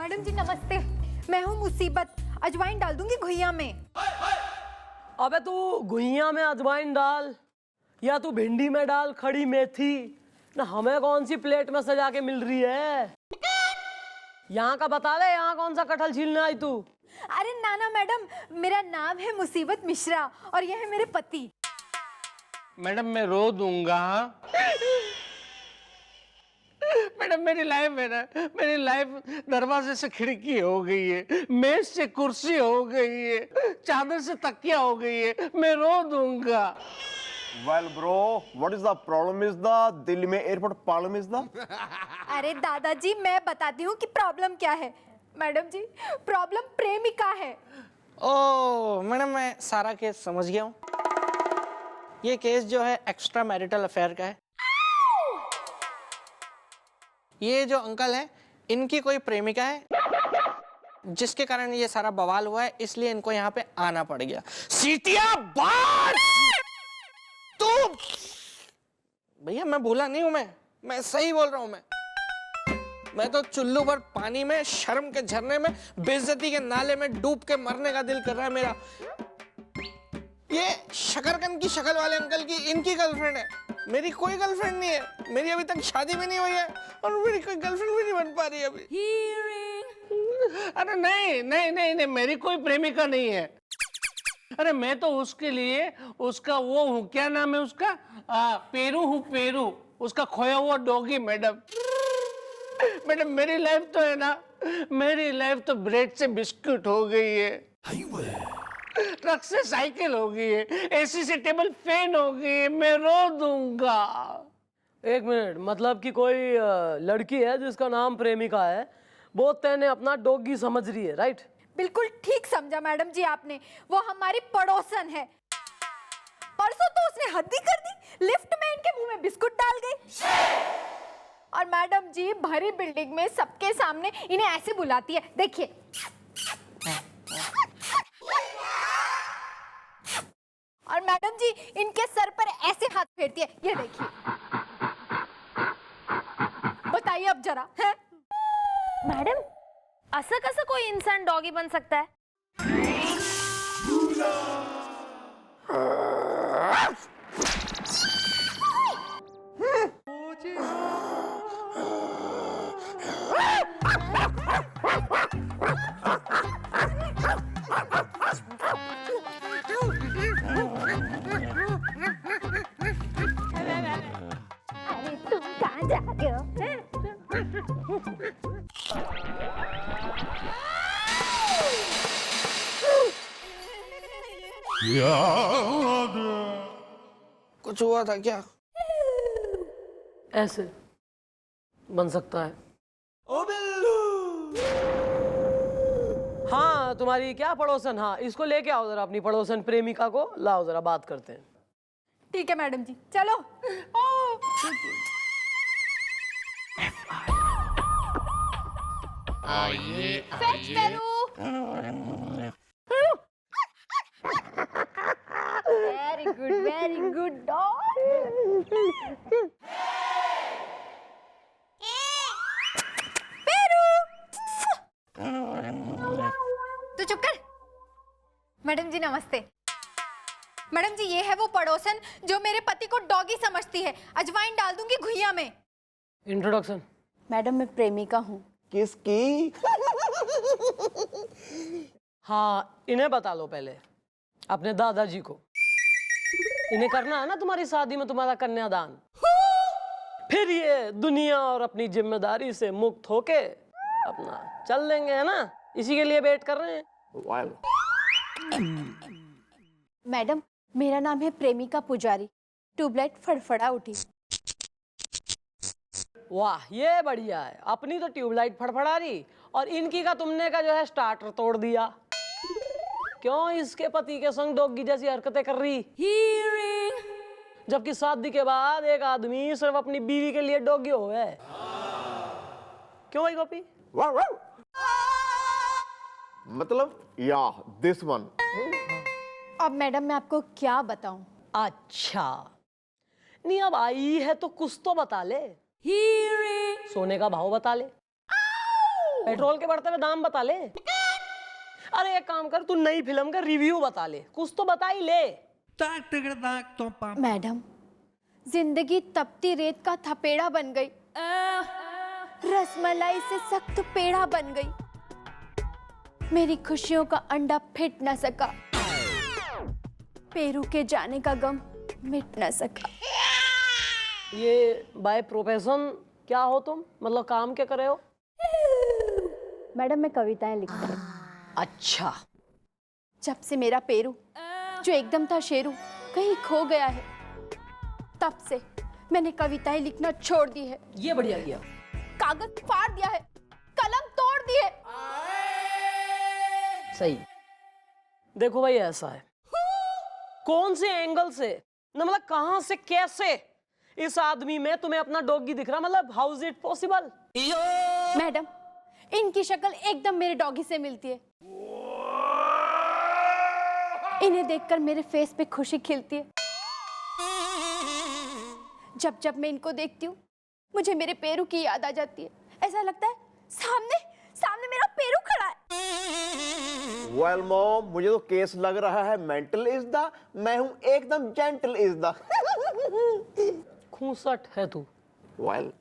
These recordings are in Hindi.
मैडम जी नमस्ते, मैं हूँ मुसीबत, अजवाइन डाल दूंगी घुइयां में। अबे तू घुइयां में अजवाइन डाल या तू भिंडी में डाल खड़ी मेथी, ना हमें कौन सी प्लेट में सजा के मिल रही है। यहाँ का बता दे, यहाँ कौन सा कटहल छीलने आई तू? अरे नाना मैडम, मेरा नाम है मुसीबत मिश्रा और यह है मेरे पति। मैडम मैं रो दूंगा। मैडम मेरी लाइफ है ना, मेरी लाइफ दरवाजे से खिड़की हो गई है, मेज से कुर्सी हो गई है, चादर से तकिया हो गई है, मैं रो दूंगा। Well bro, what is the problem is the Delhi में एयरपोर्ट प्रॉब्लम इज द? अरे दादाजी मैं बताती हूँ कि प्रॉब्लम क्या है। मैडम जी प्रॉब्लम प्रेमिका है। ओह मैडम, मैं सारा केस समझ गया हूँ। ये केस जो है एक्स्ट्रा मैरिटल अफेयर का है। ये जो अंकल है, इनकी कोई प्रेमिका है जिसके कारण ये सारा बवाल हुआ है, इसलिए इनको यहाँ पे आना पड़ गया। सीटिया बाज! तू भैया, मैं भूला नहीं हूं, मैं सही बोल रहा हूं। मैं तो चुल्लू भर पानी में, शर्म के झरने में, बेइज्जती के नाले में डूब के मरने का दिल कर रहा है मेरा। ये शकरकंद की शक्ल वाले अंकल की इनकी गर्लफ्रेंड है, मेरी कोई गर्लफ्रेंड नहीं है। मेरी अभी तक शादी भी नहीं हुई है और मेरी कोई गर्लफ्रेंड भी नहीं बन पा रही अभी। अरे नहीं नहीं नहीं नहीं, मेरी कोई प्रेमिका नहीं है। अरे मैं तो उसके लिए उसका वो हूँ, क्या नाम है उसका, पेरू हूँ, पेरू, उसका खोया हुआ डॉगी। मैडम मैडम मेरी लाइफ तो है ना, मेरी लाइफ तो ब्रेड से बिस्कुट हो गई है, ट्रक से साइकिल हो गई है, एसी से टेबल फैन हो गई है, मैं रो दूंगा। एक मिनट, मतलब कि कोई लड़की है जिसका नाम प्रेमिका है, वो तेने अपना डॉगी समझ रही है, राइट? बिल्कुल ठीक समझा मैडम जी आपने, वो हमारी पड़ोसन है। परसों तो उसने हद ही कर दी, लिफ्ट में इनके मुंह में बिस्कुट डाल गई। और मैडम जी भरी बिल्डिंग में सबके सामने इन्हें ऐसे बुलाती है, देखिए। और मैडम जी इनके सर पर ऐसे हाथ फेरती है, ये देखिए। बताइए अब जरा, है? मॅडम, असं कसं कोई इंसान डॉगी बन सकता है? अरे तुम कहाँ जा रहे हो? कुछ हुआ था क्या? ऐसे बन सकता है। हाँ, तुम्हारी क्या पड़ोसन, हाँ इसको लेके आओ जरा, अपनी पड़ोसन प्रेमिका को लाओ, जरा बात करते हैं। ठीक है मैडम जी, चलो। Fetch Peru. Very good dog. Peru तू चुप कर। मैडम जी नमस्ते। मैडम जी ये है वो पड़ोसन जो मेरे पति को डॉगी समझती है, अजवाइन डाल दूंगी घुइयां में। इंट्रोडक्शन। मैडम, मैं प्रेमिका हूँ। किसकी? हाँ, इन्हें बता लो पहले, अपने दादाजी को। इन्हें करना है ना तुम्हारी शादी में तुम्हारा कन्यादान, फिर ये दुनिया और अपनी जिम्मेदारी से मुक्त होके अपना चल लेंगे, है ना? इसी के लिए वेट कर रहे हैं। मैडम, मेरा नाम है प्रेमिका पुजारी। ट्यूबलाइट फड़फड़ा उठी। वाह, ये बढ़िया है। अपनी तो ट्यूबलाइट फड़फड़ा रही और इनकी का तुमने का जो है स्टार्टर तोड़ दिया। क्यों इसके पति के संग डॉगी जैसी हरकतें कर रही? जबकि शादी के बाद एक आदमी सिर्फ अपनी बीवी के लिए डॉगी हो है। क्यों भाई गोपी? मतलब या दिस वन। अब मैडम मैं आपको क्या बताऊं? अच्छा, नहीं अब आई है तो कुछ तो बता ले। सोने का भाव बता ले। पेट्रोल के बढ़ते हुए दाम बता ले। अरे एक काम कर, तू नई फिल्म का रिव्यू बता ले, कुछ तो बता ही ले। मैडम, जिंदगी तपती रेत का थपेड़ा बन गई, रसमलाई से सख्त पेड़ा बन गई, मेरी खुशियों का अंडा फिट न सका, पेरू के जाने का गम मिट न सका। ये बाय प्रोफेशन क्या हो तुम, मतलब काम क्या करे हो? मैडम, मैं कविताएं लिखती हूँ। अच्छा, जब से मेरा पेरू जो एकदम था शेरू कहीं खो गया है, तब से मैंने कविताएं लिखना छोड़ दी है। ये बढ़िया किया। कागज फाड़ दिया है, कलम तोड़ दी है। सही। देखो भाई, ऐसा है, कौन से एंगल से, ना मतलब कहां से कैसे इस आदमी में तुम्हें अपना डॉगी दिख रहा, मतलब how is it possible? Madam, इनकी शक्ल एकदम मेरे डॉगी से मिलती है। इन्हें देखकर मेरे फेस पे खुशी खिलती है। जब जब मैं इनको देखती हूँ, मुझे मेरे पेरू की याद आ जाती है। ऐसा लगता है सामने सामने मेरा पेरू खड़ा है। वेल मॉम, मुझे तो केस लग रहा है मेंटल इज द, मैं हूं एकदम जेंटल इज द। खूंसट है तू। वेल,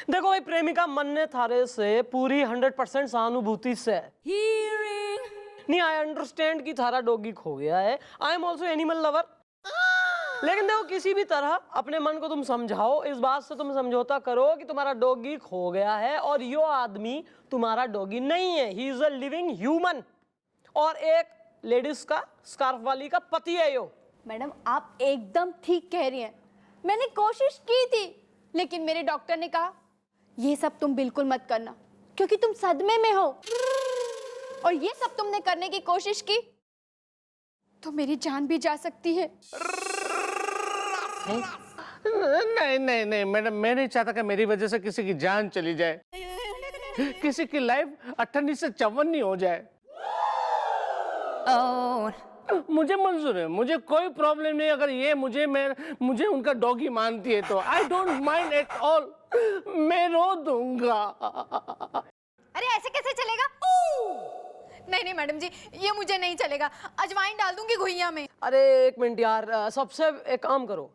देखो भाई, प्रेमिका मन्ने थारे से पूरी 100% सहानुभूति से नहीं, आई अंडरस्टैंड कि थारा डॉगी खो गया है, I am also animal lover, लेकिन देखो किसी भी तरह अपने मन को तुम समझाओ, इस बात से तुम समझौता करो कि तुम्हारा डॉगी खो गया है और यो आदमी तुम्हारा डॉगी नहीं है, he is a living human और एक लेडीज का स्कार्फ वाली का पति है यो। मैडम, आप एकदम ठीक कह रही हैं। मैंने कोशिश की थी, लेकिन मेरे डॉक्टर ने कहा ये सब तुम बिल्कुल मत करना, क्योंकि तुम सदमे में हो, और ये सब तुमने करने की कोशिश की तो मेरी जान भी जा सकती है। नहीं नहीं नहीं मैडम, मैं नहीं चाहता कि मेरी वजह से किसी की जान चली जाए, किसी की लाइफ 58 से 54 हो जाए। मुझे मंजूर है, मुझे कोई प्रॉब्लम नहीं अगर ये मुझे उनका डॉगी मानती है तो I don't mind at all, मैं रो दूंगा। अरे ऐसे कैसे चलेगा? नहीं नहीं मैडम जी, ये मुझे नहीं चलेगा, अजवाइन डाल दूंगी घुइयां में। अरे एक मिनट यार, सबसे एक काम करो,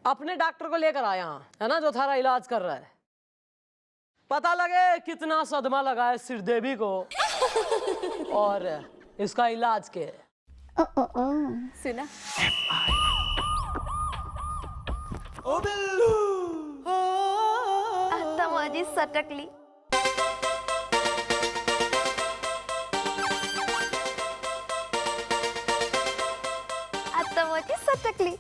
अपने डॉक्टर को लेकर आया है ना, जो थारा इलाज कर रहा है, पता लगे कितना सदमा लगा है श्रीदेवी को और इसका इलाज के है। सुना? आता माझी सटकली। आता माझी सटकली।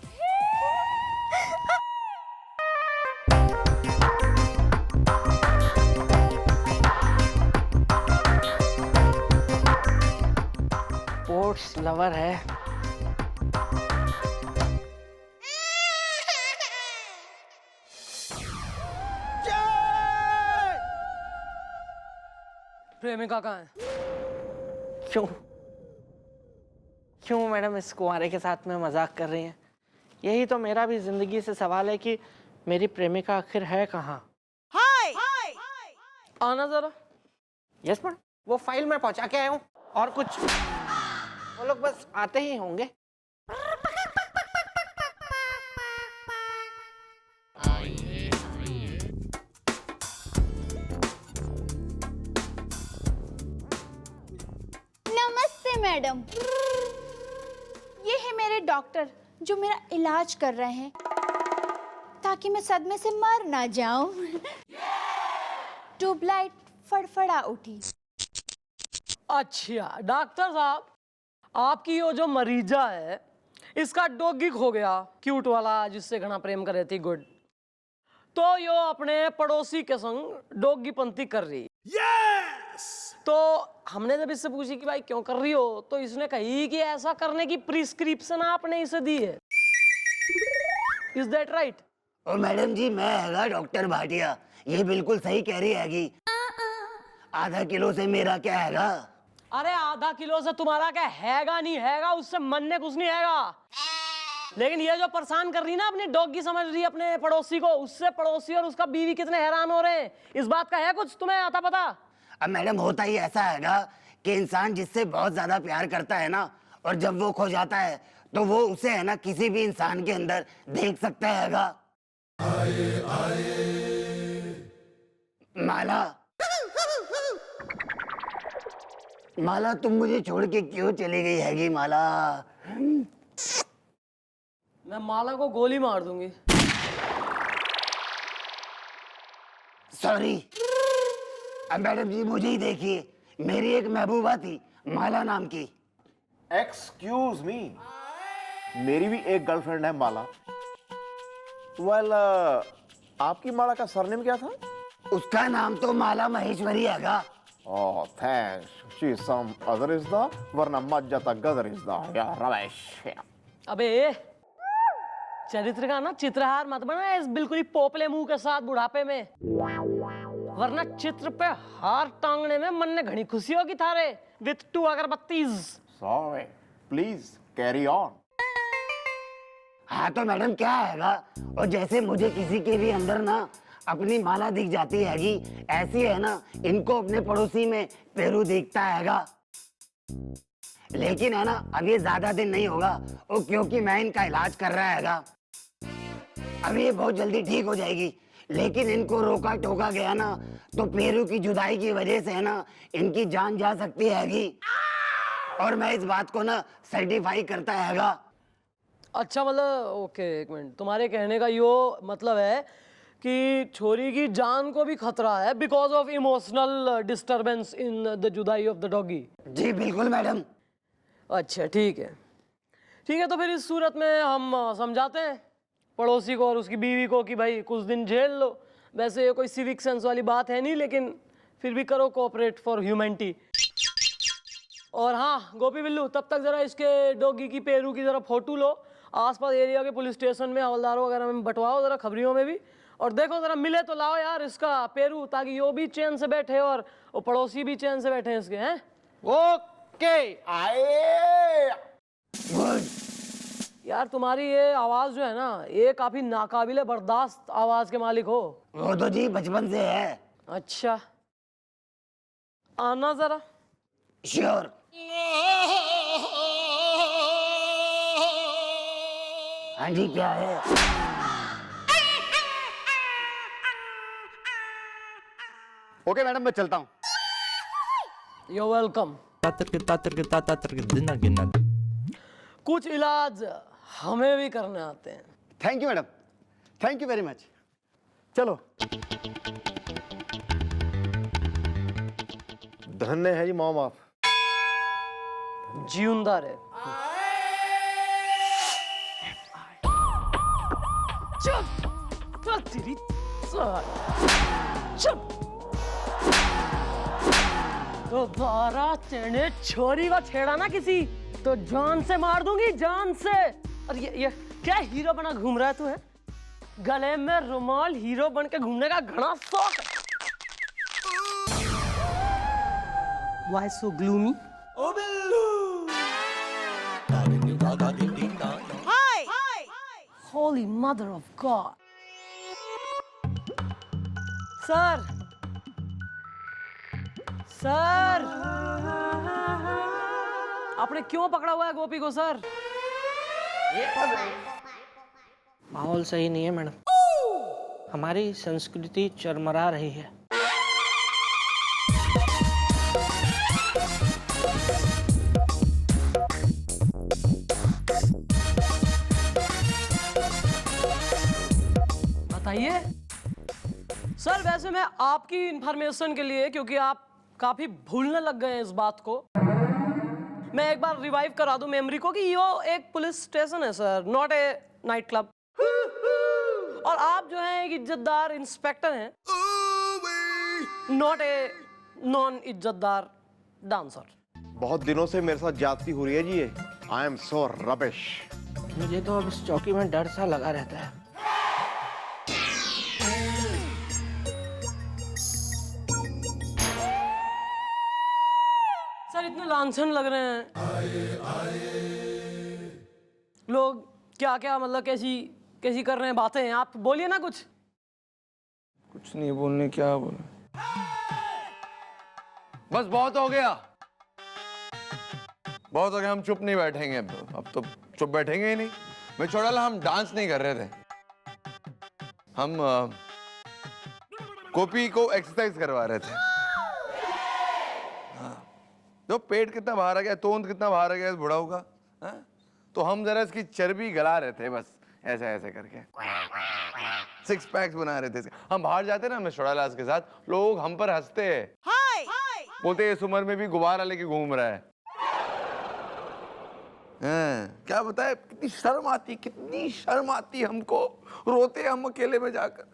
स्पोर्ट्स लवर है। प्रेमिका कहाँ है? क्यों क्यों मैडम इस कुंवारे के साथ में मजाक कर रही हैं? यही तो मेरा भी जिंदगी से सवाल है कि मेरी प्रेमिका आखिर है कहाँ? आना जरा। यस मैडम, वो फाइल में पहुंचा के आया हूँ, और कुछ वो लोग बस आते ही होंगे। नमस्ते मैडम, ये है मेरे डॉक्टर जो मेरा इलाज कर रहे हैं ताकि मैं सदमे से मर ना जाऊं। ट्यूबलाइट फड़फड़ा उठी। अच्छा डॉक्टर साहब, आपकी यो जो मरीजा है, इसका डॉगी खो गया, क्यूट वाला जिससे घना प्रेम करे थी, गुड, तो यो अपने पड़ोसी के संग डॉगी पंथी कर रही। तो हमने जब इससे पूछी कि भाई क्यों कर रही हो, तो इसने कही कि ऐसा करने की प्रिस्क्रिप्शन आपने इसे दी है। Is that right? ओ मैडम जी, मैं हैगा डॉक्टर भाटिया, ये बिल्कुल सही कह रही हैगी। आधा किलो से मेरा क्या हैगा? अरे आधा किलो से तुम्हारा क्या हैगा नहीं हैगा, उससे मन ने कुछ नहीं हैगा। लेकिन ये जो परेशान कर रही ना अपनी डॉगी समझ रही है अपने पड़ोसी को, उससे पड़ोसी और उसका बीवी कितने हैरान हो रहे हैं। इस बात का है कुछ तुम्हें आता पता? अब मैडम होता ही ऐसा हैगा कि इंसान जिससे बहुत ज्यादा प्यार करता है ना, और जब वो खो जाता है तो वो उसे है ना किसी भी इंसान के अंदर देख सकता हैगा। माला, माला तुम मुझे छोड़ के क्यों चली गई हैगी माला? मैं माला को गोली मार दूंगी। सॉरी। अब मैडम जी मुझे ही देखिए, मेरी एक महबूबा थी माला नाम की। एक्सक्यूज मी, मेरी भी एक गर्लफ्रेंड है माला। वेल, आपकी माला का सरनेम क्या था? उसका नाम तो माला महेश्वरी हैगा। Oh thanks, she some other is the, वरना मज्जा गदर इज द। या रमेश। अबे चरित्र का ना चित्रहार मत बना इस बिल्कुल ही पोपले मुंह के साथ बुढ़ापे में, वरना चित्र पे हार टांगने में मन ने घनी खुशी होगी थारे विथ 2 अगरबत्तीज। Sorry, please carry on. हाँ तो मैडम क्या हैगा, और जैसे मुझे किसी के भी अंदर ना अपनी माला दिख जाती हैगी, ऐसी है ना इनको अपने पड़ोसी में पेरू दिखता हैगा। लेकिन है ना अब ये ज्यादा दिन नहीं होगा, और क्योंकि मैं इनका इलाज कर रहा हैगा, अब ये बहुत जल्दी ठीक हो जाएगी। लेकिन इनको रोका टोका गया ना तो पेरू की जुदाई की वजह से है ना इनकी जान जा सकती हैगी, और मैं इस बात को ना सर्टिफाई करता हैगा। अच्छा मतलब ओके, एक मिनट, तुम्हारे कहने का यो मतलब है कि छोरी की जान को भी खतरा है because of emotional disturbance in the जुदाई ऑफ द डॉगी। जी बिल्कुल मैडम। अच्छा ठीक है, ठीक है, तो फिर इस सूरत में हम समझाते हैं पड़ोसी को और उसकी बीवी को कि भाई कुछ दिन झेल लो। वैसे ये कोई सिविक सेंस वाली बात है नहीं, लेकिन फिर भी करो कोऑपरेट फॉर ह्यूमैनिटी। और हाँ गोपी बिल्लू, तब तक जरा इसके डॉगी की पेरू की जरा फोटो लो, आसपास एरिया के पुलिस स्टेशन में हवलदारों वगैरह में बंटवाओ जरा, खबरियों में भी, और देखो जरा मिले तो लाओ यार इसका पेरू, ताकि यो भी चैन से बैठे और वो पड़ोसी भी चैन से बैठे इसके। हैं ओके। आए गुड। यार तुम्हारी ये आवाज जो है ना, ये काफी नाकाबिले बर्दाश्त आवाज के मालिक हो। वो तो जी बचपन से है। अच्छा आना जरा। श्योर। हाँ जी क्या है? ओके मैडम, मैं चलता हूँ। You welcome. कुछ इलाज हमें भी करने आते हैं। Thank you madam, thank you very much. चलो। धन्य है जी माँ बाप। जीउंदा रहे। चुप चल तेरी चुप। दोबारा तेने छोरी का छेड़ा ना किसी तो जान से मार दूंगी, जान से। और ये क्या हीरो बना घूम रहा है तू? है गले में रुमाल, हीरो बन के घूमने का घना शौक है। Why so gloomy? Holy Mother of God! Sir, sir, आपने क्यों पकड़ा हुआ है गोपी को सर? माहौल सही नहीं है मैडम, हमारी संस्कृति चरमरा रही है। बताइए सर। वैसे मैं आपकी इंफॉर्मेशन के लिए, क्योंकि आप काफी भूलने लग गए हैं इस बात को, मैं एक बार रिवाइव करा दूं मेमोरी को कि यो एक पुलिस स्टेशन है sir, not a night club. और आप जो हैं एक इज्जतदार इंस्पेक्टर हैं, नॉट ए नॉन इज्जतदार डांसर। बहुत दिनों से मेरे साथ जाती हो रही है जी ये। I am so rubbish. मुझे तो अब इस चौकी में डर सा लगा रहता है। सर इतने लांछन लग रहे हैं, लोग क्या क्या मतलब कैसी कैसी कर रहे हैं बातें? आप बोलिए ना कुछ। कुछ नहीं बोलने, क्या बोले? बस बहुत हो गया, बहुत हो गया। हम चुप नहीं बैठेंगे अब तो चुप बैठेंगे ही नहीं। मैं छोड़ा, हम डांस नहीं कर रहे थे, हम कॉपी को एक्सरसाइज करवा रहे थे। हाँ। तो पेट कितना बाहर आ गया, तोंद कितना बाहर आ गया इस बुढ़ाऊ का। हाँ? तो हम जरा इसकी चर्बी गला रहे थे, बस ऐसे ऐसे करके 6 पैक्स बना रहे थे। हम बाहर जाते ना मिस्टर के साथ, लोग हम पर हंसते हैं, बोलते इस उम्र में भी गुब्बारा लेके घूम रहा है। क्या बताए, कितनी शर्म आती हमको, रोते हम अकेले में जाकर।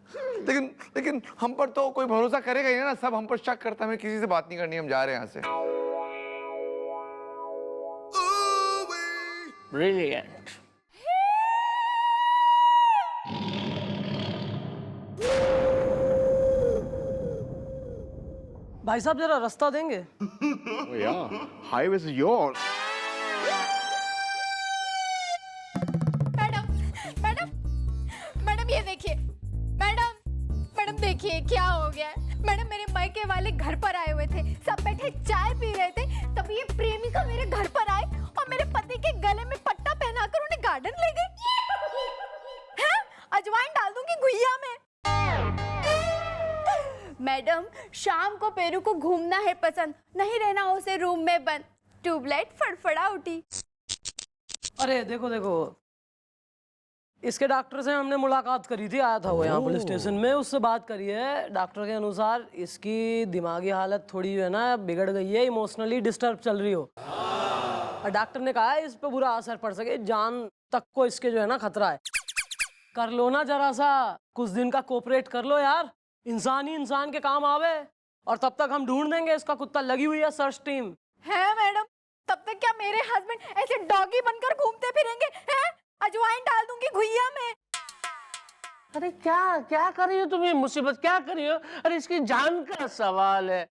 लेकिन हम पर तो कोई भरोसा करेगा ही ना, सब हम पर शक करता है। हमें किसी से बात नहीं करनी, हम जा रहे हैं यहाँ से। ब्रिलियंट। भाई साहब जरा रास्ता देंगे? Highway is yours. मैडम ये देखिए, मैडम देखिए क्या हो गया है। मैडम मेरे मायके वाले घर पर आए हुए थे, सब बैठे चाय पी रहे थे, तभी ये प्रेमिका मेरे घर पर आए और मेरे पति के गले में पट्टा पहनाकर उन्हें गार्डन ले गई। हैं? अजवाइन डाल दूंगी गुइया में। मैडम शाम को पेरू को घूमना है पसंद, नहीं रहना उसे रूम में बंद। ट्यूबलाइट फड़फड़ा उठी। अरे देखो देखो, इसके डॉक्टर से हमने मुलाकात करी थी, आया था वो यहाँ पुलिस स्टेशन में, उससे बात करी है। डॉक्टर के अनुसार इसकी दिमागी हालत थोड़ी जो है ना बिगड़ गई है, इमोशनली डिस्टर्ब चल रही हो। और डॉक्टर ने कहा है इस पे बुरा असर पड़ सके, जान तक को इसके जो है ना खतरा है। कर लो ना जरा सा, कुछ दिन का कोऑपरेट कर लो यार, इंसान ही इंसान के काम आवे। और तब तक हम ढूंढ देंगे इसका कुत्ता, लगी हुई है सर्च टीम। है मैडम, तब तक क्या मेरे हस्बैंड ऐसे डॉगी बनकर घूमते फिरेंगे? हैं? अजवाइन डाल दूंगी घुइया में। अरे क्या क्या कर रही हो तुम, ये मुसीबत क्या कर रही हो? अरे इसकी जान का सवाल है।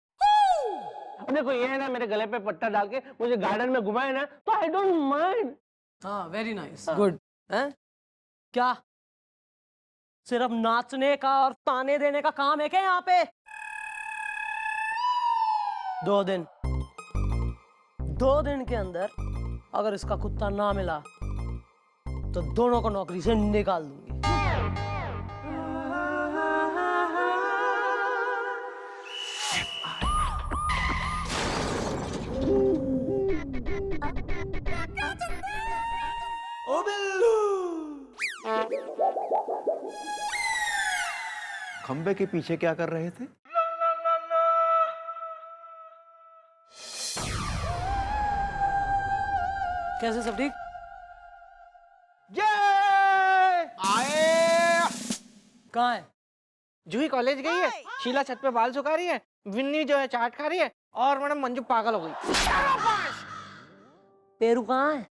देखो ये है ना, मेरे गले पे पट्टा डाल के मुझे गार्डन में घुमाए ना, तो आई डोंट माइंड। हाँ वेरी नाइस, गुड। हैं? क्या सिर्फ नाचने का और ताने देने का काम है क्या यहाँ पे? 2 दिन के अंदर अगर इसका कुत्ता ना मिला तो दोनों को नौकरी से निकाल दूंगी। ओ बिल्लू, खंबे के पीछे क्या कर रहे थे? कैसे, सब ठीक? कहाँ है? जूही कॉलेज गई है, शीला छत पे बाल सुखा रही है, विन्नी जो है चाट खा रही है, और मैडम मंजू पागल हो गई। पेरू कहाँ है?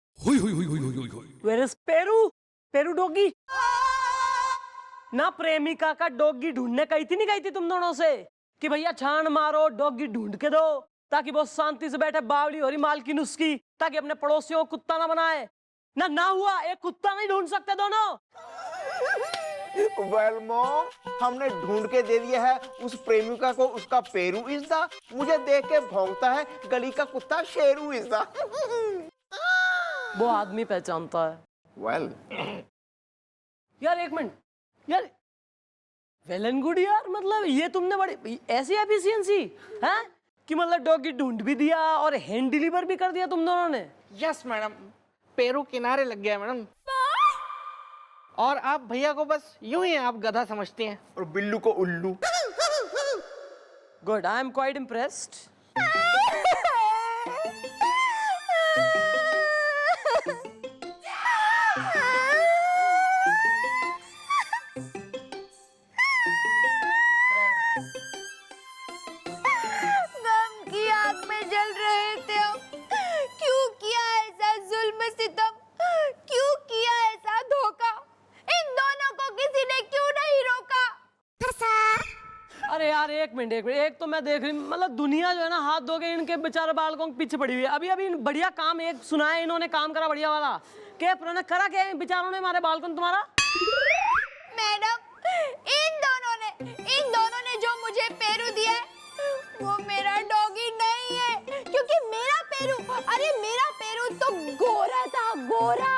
Where is Peru? Peru doggy? ना प्रेमिका का डॉगी ढूंढने गई थी, नहीं गई थी तुम दोनों से कि भैया छान मारो डॉगी ढूंढ के दो, ताकि बहुत शांति से बैठे बावली हो रही मालकिन उसकी, ताकि अपने पड़ोसियों को कुत्ता ना बनाए। ना हुआ, एक कुत्ता नहीं ढूंढ सकते दोनों। वेल मॉम, हमने ढूंढ के दे दिया है उस प्रेमिका को, उसका पेरू इज़दा। मुझे देख के भौंकता है, गली का कुत्ता शेरू इज़दा। वो आदमी पहचानता है। वेल यार एक मिनट यार, वेल एंड गुड यार, मतलब ये तुमने बड़ी ऐसी एफिशिएंसी है कि मतलब डॉगी ढूंढ भी दिया और हैंड डिलीवर भी कर दिया तुम दोनों ने। यस मैडम, पेरू किनारे लग गया मैडम। और आप भैया को बस यूं ही आप गधा समझती हैं। और बिल्लू को उल्लू। Good, I am quite impressed. गम की आग में जल रहे थे हम। क्यों किया ऐसा जुल्म सितम, क्यों किया ऐसा धोखा, इन दोनों को किसी ने क्यों नहीं रोका? अरे यार एक मिनट एक तो मैं देख रही मतलब दुनिया जो है ना हाथ धो के इनके बेचारे बालकों के पीछे पड़ी हुई है। अभी अभी बढ़िया काम एक सुना है इन्होंने, काम करा बढ़िया वाला। क्या पुराना करा क्या बेचारों ने हमारे बालकों ने तुम्हारा? मैडम इन दोनों ने जो मुझे पेरू दिया है वो मेरा डॉगी नहीं है, क्योंकि मेरा पेरू तो गोरा था, गोरा।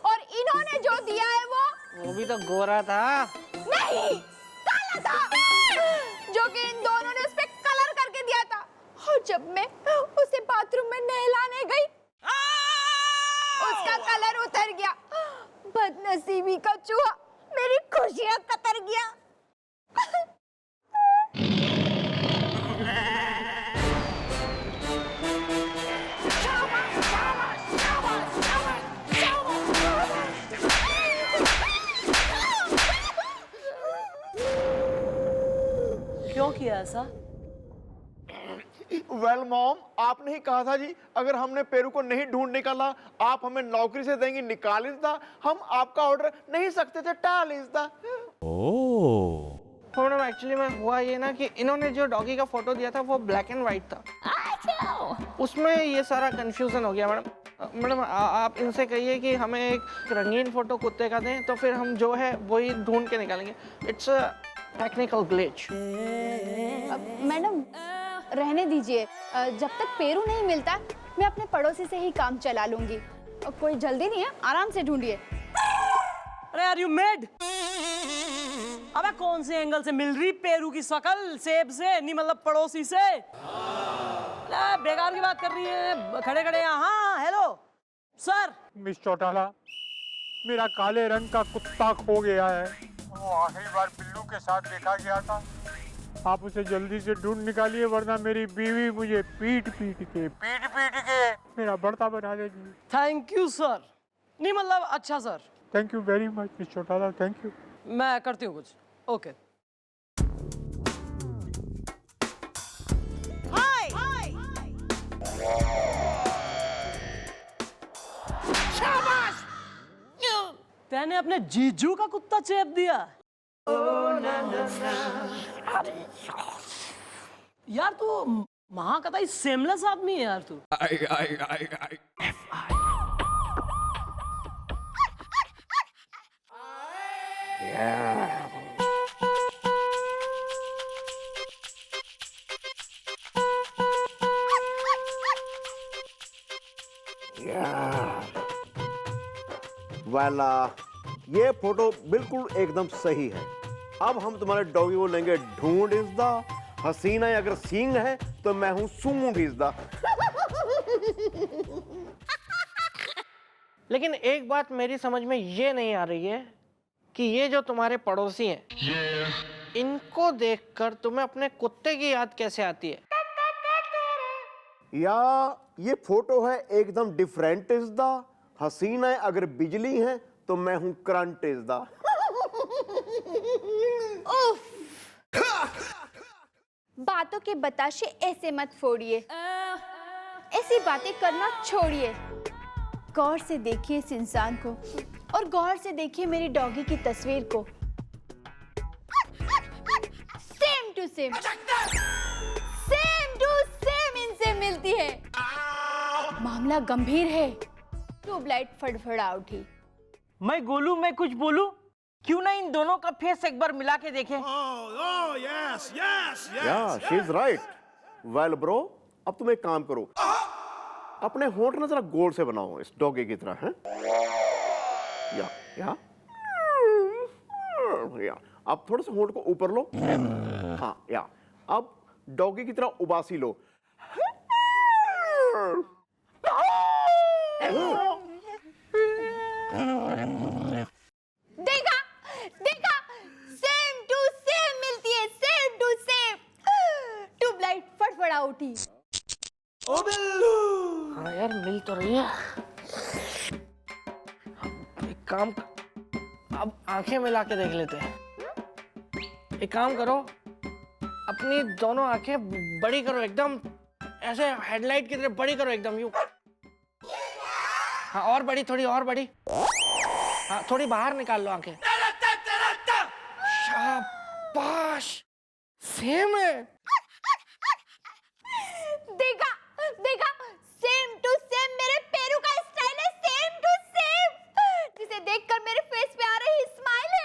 और इन्होंने जो दिया है वो भी तो गोरा था। नहीं, काला था, जो कि इन दोनों ने उस पे कलर करके दिया था। और जब मैं उसे बाथरूम में नहलाने गई उसका कलर उतर गया। बदनसीबी का चूहा मेरी खुशियां कतर गया। क्यों किया ऐसा? वेल मॉम, आपने ही कहा था जी, अगर हमने पेरू को नहीं ढूंढ निकाला आप हमें नौकरी से देंगी निकाल इसदा। हम आपका ऑर्डर नहीं सकते थे टाल इसदा। मैडम एक्चुअली में हुआ ये ना कि इन्होंने जो डॉगी का फोटो दिया था वो ब्लैक एंड व्हाइट था, उसमें ये सारा कंफ्यूजन हो गया। मैडम आप इनसे कहिए कि हमें एक रंगीन फोटो कुत्ते का दें, तो फिर हम जो है वही ढूंढ के निकालेंगे। It's a technical glitch. Madam रहने दीजिए, जब तक पेरू नहीं मिलता मैं अपने पड़ोसी से ही काम चला लूंगी। कोई जल्दी नहीं है, आराम से ढूंढिए। अरे आर यू मेड? अबे कौन से एंगल से मिल रही पेरू की शकल? सेब से नहीं, मतलब पड़ोसी से? बेकार की बात कर रही है खड़े खड़े यहाँ। हाँ हेलो सर। मिस चौटाला, मेरा काले रंग का कुत्ता खो गया है। वो आखिरी बार बिल्लू के साथ देखा गया था। आप उसे जल्दी से ढूंढ निकालिए, वरना मेरी बीवी मुझे पीट पीट के मेरा भर्ता बना देगी। Thank you sir. नहीं मतलब अच्छा sir. Thank you very much miss Chautala, thank you. मैं करती हूँ कुछ। ओके। तैने अपने जीजू का कुत्ता चेप दिया? यार तू महाकताई सेमलेस आदमी है यार तू। वेल ये फोटो बिल्कुल एकदम सही है। अब हम तुम्हारे डॉगी को लेंगे ढूंढ इसदा। हसीना अगर सींग है तो मैं हूं सूंड इसदा। लेकिन एक बात मेरी समझ में ये नहीं आ रही है कि ये जो तुम्हारे पड़ोसी हैं, इनको देखकर तुम्हें अपने कुत्ते की याद कैसे आती है? या ये फोटो है एकदम डिफरेंट इसदा। हसीना अगर बिजली है तो मैं हूं करंट इसदा। बातों के बताशे ऐसे मत फोड़िए, ऐसी बातें करना छोड़िए। गौर से देखिए इस इंसान को और गौर से देखिए मेरी डॉगी की तस्वीर को। सेम टू सेम इनसे मिलती है। मामला गंभीर है। ट्यूबलाइट फड़फड़ा उठी। मैं गोलू, मैं कुछ बोलूं? क्यों ना इन दोनों का फेस एक बार मिला के देखें? या she is right. Well bro, अब तुम एक काम करो, अपने होंठ ना जरा गोल से बनाओ इस डॉगी की तरह है। या अब थोड़े से होंठ को ऊपर लो। हाँ या अब डॉगी की तरह उबासी लो। देखा देखा, सेम टू सेम मिलती है, सेम टू सेम। ट्यूबलाइट फड़फड़ा उठी। हाँ यार मिल तो रही है। एक काम, अब आंखें मिला के देख लेते हैं। एक काम करो, अपनी दोनों आंखें बड़ी करो, एकदम ऐसे हेडलाइट की तरह बड़ी करो, एकदम यूं। हाँ और बड़ी, थोड़ी और बड़ी। हाँ थोड़ी बाहर निकाल लो आंखें। शाबाश। सेम है। देखा देखा, सेम टू सेम मेरे पेरू का स्टाइल है, सेम टू सेम, जिसे देखकर मेरे फेस पे आ रही स्माइल है।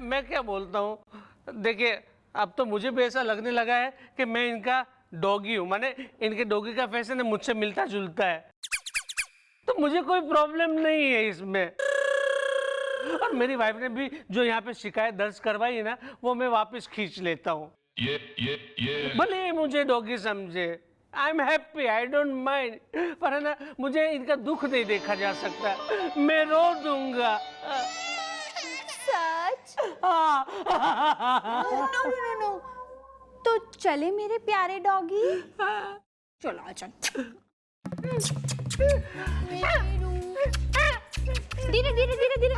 मैं क्या बोलता हूँ, देखिए अब तो मुझे भी ऐसा लगने लगा है कि मैं इनका डॉगी हूँ, माने इनके डॉगी का फैशन है मुझसे मिलता जुलता है, तो मुझे कोई प्रॉब्लम नहीं है इसमें। और मेरी वाइफ ने भी जो यहाँ पे शिकायत दर्ज करवाई है ना, वो मैं वापस खींच लेता हूँ। भले ही मुझे डॉगी समझे, I am happy, I don't mind, पर है ना मुझे इनका दुख नहीं देखा जा सकता, मैं रो दूंगा। सच? नो नो नो, तो चले मेरे प्यारे डॉगी, चलो आ चल। धीरे धीरे धीरे धीरे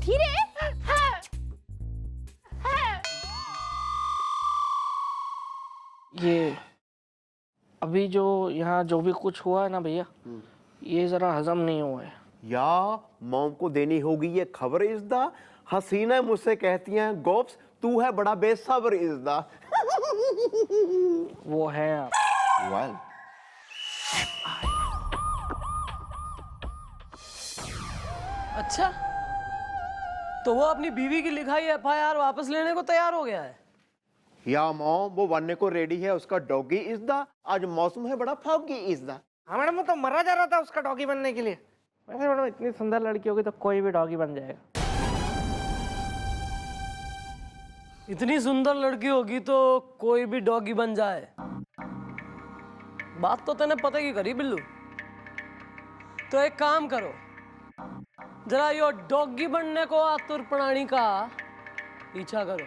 धीरे। ये अभी जो यहाँ जो भी कुछ हुआ है ना भैया, ये जरा हजम नहीं हुआ है। या मॉम को देनी होगी ये खबर इज़दा। हसीना मुझसे कहती हैं गोप्स तू है बड़ा बेसब्र इज़दा। वो है आप। वेल अच्छा, तो वो अपनी बीवी की लिखाई FIR वापस लेने को तैयार हो गया है। या मॉम वो बनने को रेडी है, उसका डॉगी इज़दा। आज मौसम है बड़ा फॉगी इज़दा। हाँ मैडम, वो तो मरा जा रहा था उसका डॉगी बनने के लिए। वैसे मैडम इतनी सुंदर लड़की होगी तो कोई भी डॉगी बन जाएगा। इतनी सुंदर लड़की होगी तो कोई भी डॉगी बन जाए, बात तो तेने पता की करी बिल्लू। तो एक काम करो, जरा यो डॉगी बनने को आतुर प्राणी का पीछा करो।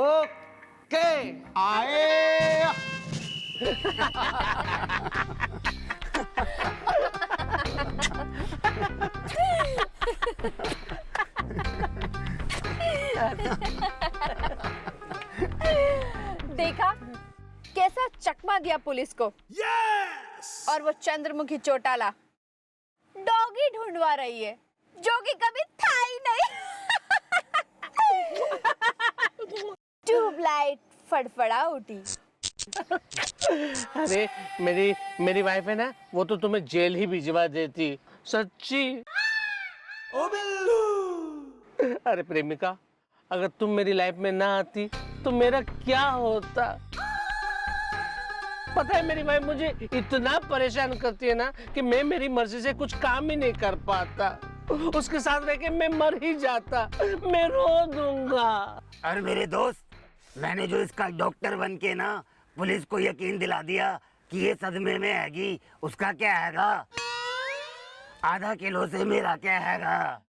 ओके आए देखा कैसा चकमा दिया पुलिस को। और वो चंद्रमुखी चौटाला डॉगी ढूंढवा रही है जो कि कभी था ही नहीं। ट्यूबलाइट फड़फड़ा उठी। अरे मेरी वाइफ है ना, वो तो तुम्हें जेल ही भिजवा देती, सच्ची। ओ बिल्लू। अरे प्रेमिका, अगर तुम मेरी लाइफ में ना आती तो मेरा क्या होता। पता है मेरी वाइफ मुझे इतना परेशान करती है ना कि मैं मेरी मर्जी से कुछ काम ही नहीं कर पाता। उसके साथ रह के मैं मर ही जाता, मैं रो दूंगा। अरे मेरे दोस्त, मैंने जो इसका डॉक्टर बन के ना पुलिस को यकीन दिला दिया कि ये सदमे में हैगी, उसका क्या हैगा? आधा किलो से मेरा क्या हैगा?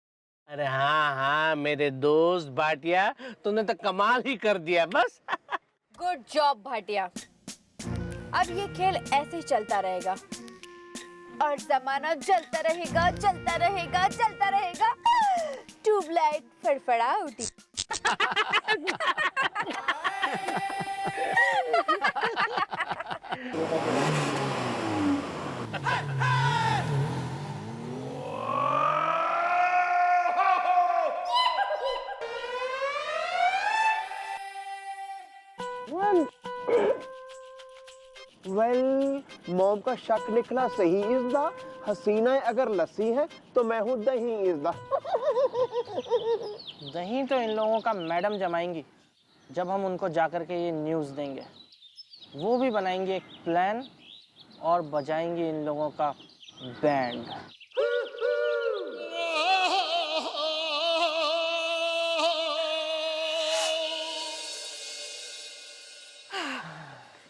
अरे हाँ हाँ मेरे दोस्त भाटिया, तूने तो कमाल ही कर दिया बस। Good job Bhatia. अब ये खेल ऐसे ही चलता रहेगा और जमाना जलता रहेगा चलता रहेगा चलता रहेगा। ट्यूबलाइट फड़फड़ा उठी। वेल मॉम का शक निकला सही इज़दा। हसीना अगर लस्सी है तो मैं हूँ दही इज़दा। दही तो इन लोगों का मैडम जमाएंगी जब हम उनको जाकर के ये न्यूज़ देंगे। वो भी बनाएंगे एक प्लान और बजाएंगे इन लोगों का बैंड।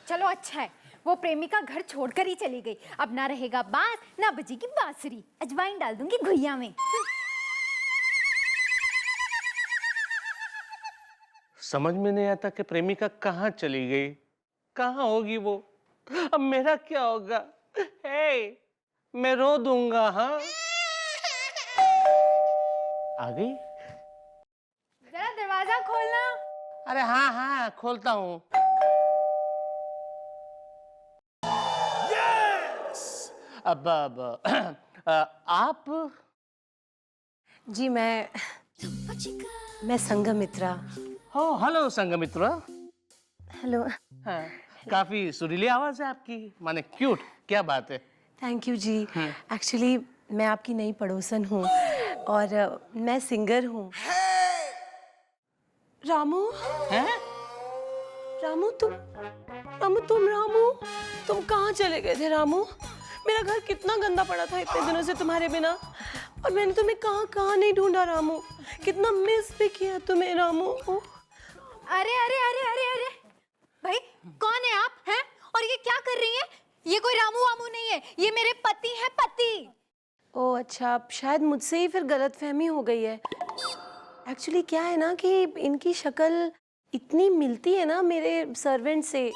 चलो अच्छा है, वो प्रेमिका घर छोड़कर ही चली गई। अब ना रहेगा बांस ना बजेगी बांसुरी। अजवाइन डाल दूंगी घुइया में। समझ में नहीं आता कि प्रेमिका कहाँ चली गई, कहाँ होगी वो। अब मेरा क्या होगा? हे, मैं रो दूंगा। हाँ आ गई। जरा दरवाजा खोलना। अरे हाँ हाँ खोलता हूँ। अब आप? जी मैं संगमित्रा हो हेलो संघमित्र। हेलो। हाँ, काफी सुरीली आवाज है आपकी, माने क्यूट। क्या बात है? Thank you ji. एक्चुअली मैं आपकी नई पड़ोसन हूँ और मैं सिंगर हूँ। रामू। हैं? रामू तुम तुम कहाँ चले गए थे रामू? मेरा घर कितना गंदा पड़ा था इतने दिनों से तुम्हारे बिना, और मैंने तुम्हें कहाँ नहीं ढूंढा रामू। कितना मिस भी किया तुम्हें रामू। अरे अरे अरे अरे अरे भाई, कौन है आप हैं? और ये क्या कर रही हैं? ये कोई रामू वामू नहीं है, ये मेरे पति हैं, पति। ओह अच्छा, शायद मुझसे ही फिर गलतफहमी हो गई है। एक्चुअली क्या है ना कि इनकी शक्ल इतनी मिलती है ना मेरे सर्वेंट से।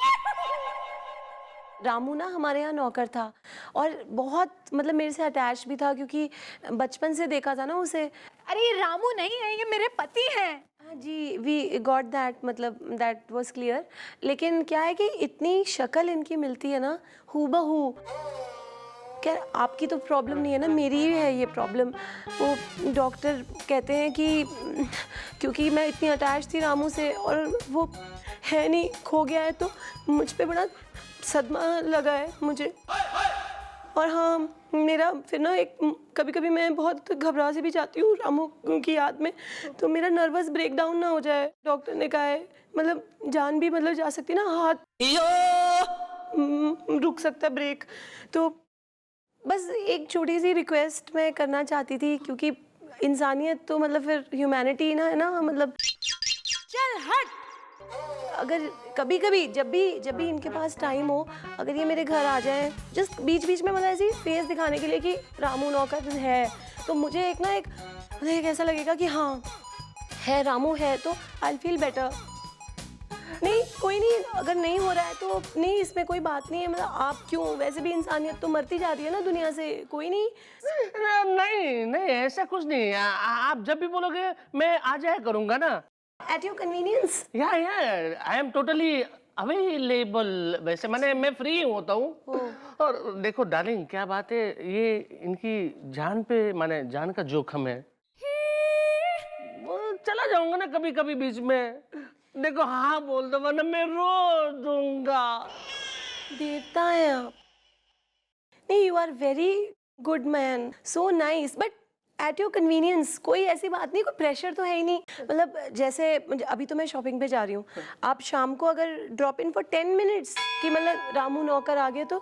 रामू ना हमारे यहाँ नौकर था और बहुत मतलब मेरे से अटैच भी था, क्योंकि बचपन से देखा था ना उसे। अरे ये रामू नहीं है, ये मेरे पति हैं। हाँ जी, वी गॉट दैट, मतलब दैट वाज क्लियर। लेकिन क्या है कि इतनी शक्ल इनकी मिलती है ना हूबहू। क्या आपकी तो प्रॉब्लम नहीं है ना, मेरी ही है ये प्रॉब्लम। वो डॉक्टर कहते हैं कि क्योंकि मैं इतनी अटैच थी रामू से और वो है नहीं, खो गया है, तो मुझ पे बड़ा सदमा लगा है मुझे। और हाँ, मेरा फिर ना एक कभी कभी मैं बहुत घबरा से भी जाती हूँ रामू की याद में, तो मेरा नर्वस ब्रेकडाउन ना हो जाए। डॉक्टर ने कहा है मतलब जान भी मतलब जा सकती है ना, हाथ रुक सकता है, ब्रेक। तो बस एक छोटी सी रिक्वेस्ट मैं करना चाहती थी, क्योंकि इंसानियत तो मतलब फिर ह्यूमैनिटी ना है ना, मतलब चल हट। अगर कभी कभी जब भी इनके पास टाइम हो, अगर ये मेरे घर आ जाए जस्ट बीच बीच में, मतलब ऐसी फेस दिखाने के लिए कि रामू नौकर है, तो मुझे एक मतलब एक ऐसा लगेगा कि हाँ है, रामू है, तो आई फील बेटर। नहीं कोई नहीं, अगर नहीं हो रहा है तो नहीं, इसमें कोई बात नहीं है। मतलब आप क्यों, वैसे भी इंसानियत तो मरती जा रही है ना दुनिया से। कोई नहीं नहीं नहीं, ऐसा कुछ नहीं। आप जब भी बोलोगे मैं आ जाया करूंगा ना। Eight your convenience. या आई एम टोटली अवेलेबल। वैसे मैं फ्री होता हूँ। और देखो डार्लिंग, क्या बात है, ये इनकी जान पे माने जान का जोखम है। वो चला जाऊंगा ना कभी कभी बीच में। देखो हाँ बोल दो, वरना मैं रो दूंगा। देवता है आप। नहीं, you are very good man, so nice, but at your convenience. कोई ऐसी बात नहीं, कोई प्रेशर तो है ही नहीं। मतलब जैसे अभी तो मैं शॉपिंग पे जा रही हूँ, आप शाम को अगर ड्रॉप इन फॉर 10 मिनट्स कि मतलब रामू नौकर आ गए, तो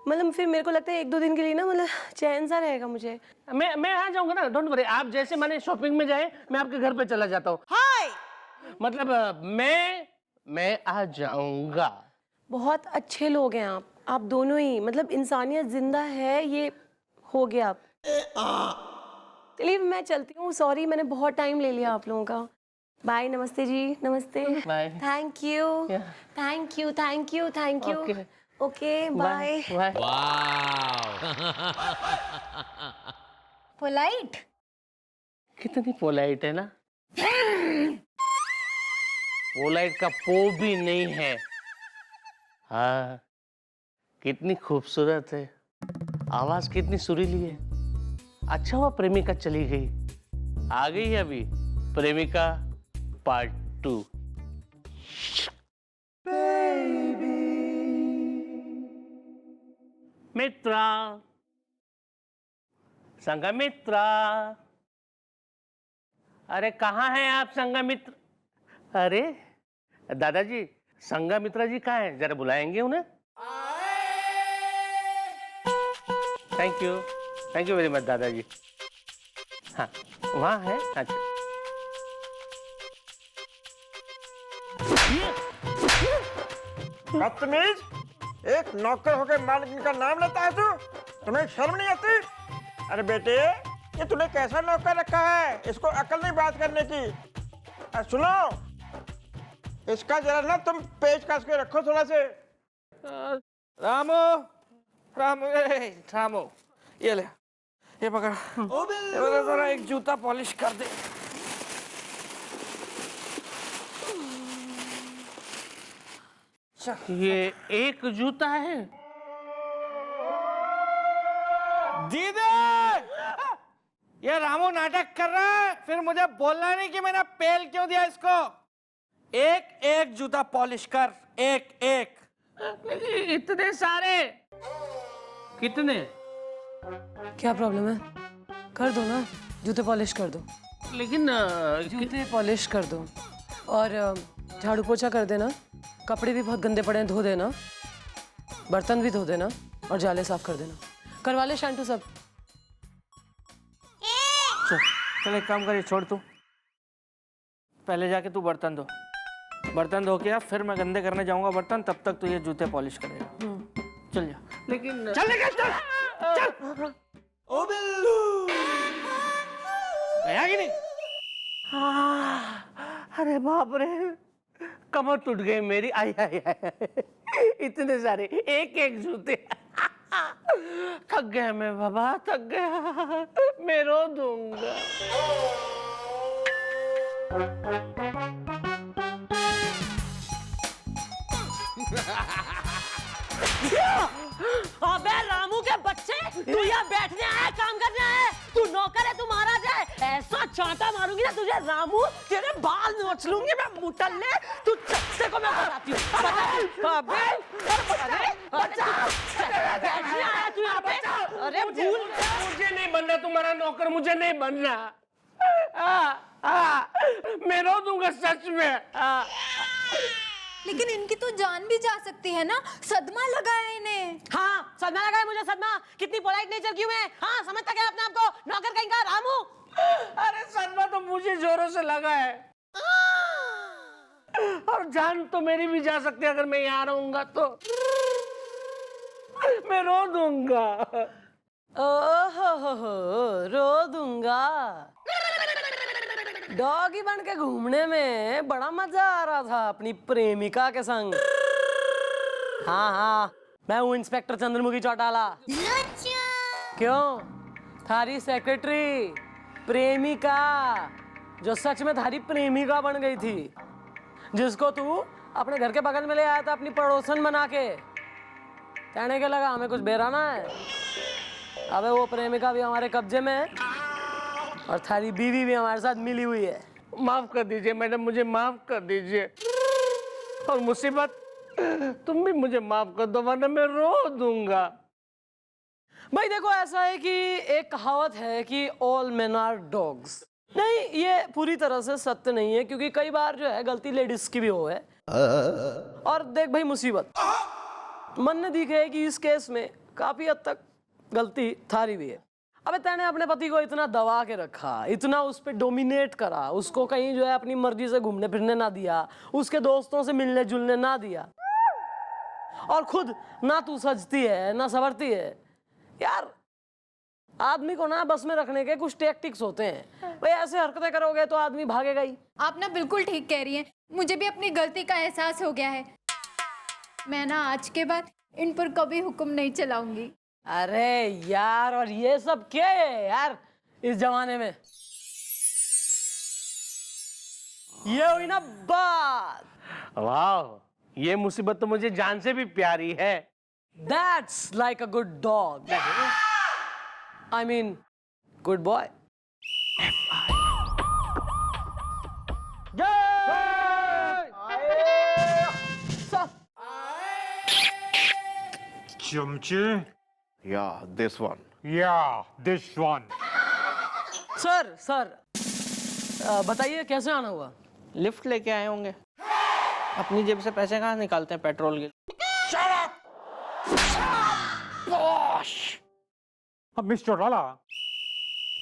मतलब फिर मेरे को लगता है 1-2 दिन के लिए ना मतलब चैन सा रहेगा मुझे। मैं आ जाऊंगा ना, डोंट वरी। आप जैसे माने शॉपिंग में जाए, मैं आपके घर पे चला जाता हूँ। हाय मतलब मैं आ जाऊंगा। बहुत अच्छे लोग हैं आप दोनों ही। मतलब इंसानियत जिंदा है, ये हो गया आप। चलिए मैं चलती हूँ, सॉरी मैंने बहुत टाइम ले लिया आप लोगों का। बाय, नमस्ते जी, नमस्ते। Bye. Thank you, thank you, thank you, thank you. Okay bye. Polite. कितनी पोलाइट है ना। पोलाइट का पो भी नहीं है। हाँ, कितनी खूबसूरत है, आवाज कितनी सुरीली है। अच्छा हुआ प्रेमिका चली गई, आ गई है अभी प्रेमिका पार्ट 2। मित्रा, संघमित्रा, अरे कहाँ हैं आप संघमित्र? अरे दादाजी, संघमित्रा जी कहाँ हैं? जरा बुलाएंगे उन्हें। थैंक यू वेरी मच दादाजी। हाँ वहाँ है। अच्छा बदतमीज, एक नौकर होकर मालिक का नाम लेता है तू? तुम्हें शर्म नहीं आती? अरे बेटे, ये तूने कैसा नौकर रखा है? इसको अकल नहीं बात करने की। सुनो, इसका जरा ना तुम पेच कस के रखो थोड़ा से। रामू, रामू, रामू, ये ले, ये पकड़। ये मेरा जरा एक जूता पॉलिश कर दे। ये एक जूता है। दीदी, ये रामू नाटक कर रहा है, फिर मुझे बोलना नहीं कि मैंने पेल क्यों दिया इसको। एक एक जूता पॉलिश कर, एक एक। इतने सारे कितने? क्या प्रॉब्लम है? कर दो ना, जूते पॉलिश कर दो। लेकिन जूते पॉलिश कर दो और झाड़ू पोछा कर देना। कपड़े भी बहुत गंदे पड़े हैं, धो देना। बर्तन भी धो देना और जाले साफ कर देना। करवा ले शांटू सब। चल एक काम करिए, छोड़ तू, पहले जाके तू बर्तन धो। बर्तन धो के आ, फिर मैं गंदे करने जाऊंगा बर्तन, तब तक तू ये जूते पॉलिश करेगा। चल जा। लेकिन चल लेके चल चल। ओ बिल्लू गया कि नहीं? अरे बाप रे, कमर टूट गई मेरी। आई आई आई, इतने सारे एक एक जूते। थक गया मैं बाबा, थक गया। मैं रो दूंगा। अबे रामू के बच्चे, तू यहाँ बैठने आया, काम करने आया? तू नौकर है, तू महाराज है? ऐसा चांटा मारूंगी ना तुझे रामू, तेरे बाल नोच लूंगी मैं मुटल्ले। तू चच्चे को मैं बताती हूँ। अबे बैठने आया तू यहाँ पे? अरे भूल, मुझे नहीं बनना तुम्हारा नौकर, मुझे नहीं बनना। मैं रो दूंगा सच में। लेकिन इनकी तो जान भी जा सकती है ना, सदमा लगा है इन्हें। हाँ सदमा लगा है मुझे, सदमा। कितनी पोलाइट नेचर की हूँ मैं। हाँ समझता क्या अपने आप को, नौकर कहीं का रामू। अरे सदमा तो मुझे जोरों से लगा है, और जान तो मेरी भी जा सकती है अगर मैं यहाँ रहूंगा तो। मैं रो दूंगा। ओहो रो दूंगा। डॉगी बन के घूमने में बड़ा मजा आ रहा था अपनी प्रेमिका के संग। हाँ हाँ, मैं हूँ इंस्पेक्टर चंद्रमुखी चौटाला। क्यों? थारी सेक्रेटरी, प्रेमिका, जो सच में थारी प्रेमिका बन गई थी, जिसको तू अपने घर के बगल में ले आया था अपनी पड़ोसन बना के। कहने के लगा हमें कुछ बेराना है। अबे वो प्रेमिका भी हमारे कब्जे में है और थारी बीवी भी हमारे साथ मिली हुई है। माफ कर दीजिए मैडम, मुझे माफ कर दीजिए। और मुसीबत, तुम भी मुझे माफ कर दो वरना मैं रो दूंगा। भाई देखो, ऐसा है कि एक कहावत है कि ऑल मेन आर डॉग्स। नहीं, ये पूरी तरह से सत्य नहीं है, क्योंकि कई बार जो है गलती लेडीज की भी हो है। और देख भाई मुसीबत, मन ने दिखे है कि इस केस में काफी हद तक गलती थारी भी है। अबे तैने अपने पति को इतना दबा के रखा, इतना उस पर डोमिनेट करा, उसको कहीं जो है अपनी मर्जी से घूमने फिरने ना दिया, उसके दोस्तों से मिलने जुलने ना दिया, और खुद ना तू सजती है ना संवरती है। यार आदमी को ना बस में रखने के कुछ टैक्टिक्स होते हैं। भाई ऐसे हरकतें करोगे तो आदमी भागेगा ही। आप ना बिल्कुल ठीक कह रही हैं, मुझे भी अपनी गलती का एहसास हो गया है। मैं ना आज के बाद इन पर कभी हुक्म नहीं चलाऊंगी। अरे यार, और ये सब क्या है यार इस जमाने में? ये हुई ना बात। वाह, ये मुसीबत तो मुझे जान से भी प्यारी है। That's like a good dog. I mean, good boy. चमचे। Yeah, this one. Yeah, this one. Sir बताइए कैसे आना हुआ? लिफ्ट लेके आए होंगे। अपनी जेब से पैसे कहाँ निकालते हैं पेट्रोल के? अब मिस्टर चौटाला,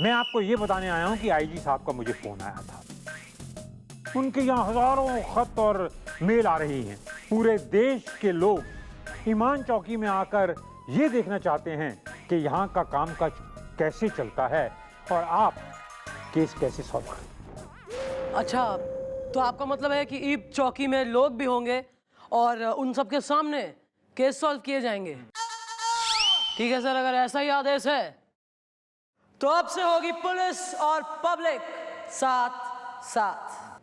मैं आपको ये बताने आया हूँ कि आईजी साहब का मुझे फोन आया था। उनके यहाँ हजारों खत और मेल आ रही हैं। पूरे देश के लोग ईमान चौकी में आकर ये देखना चाहते हैं कि यहाँ का कामकाज कैसे चलता है और आप केस कैसे सॉल्व करें। अच्छा, तो आपका मतलब है कि ईब चौकी में लोग भी होंगे और उन सब के सामने केस सॉल्व किए जाएंगे। ठीक है सर, अगर ऐसा ही आदेश है तो अब से होगी पुलिस और पब्लिक साथ साथ।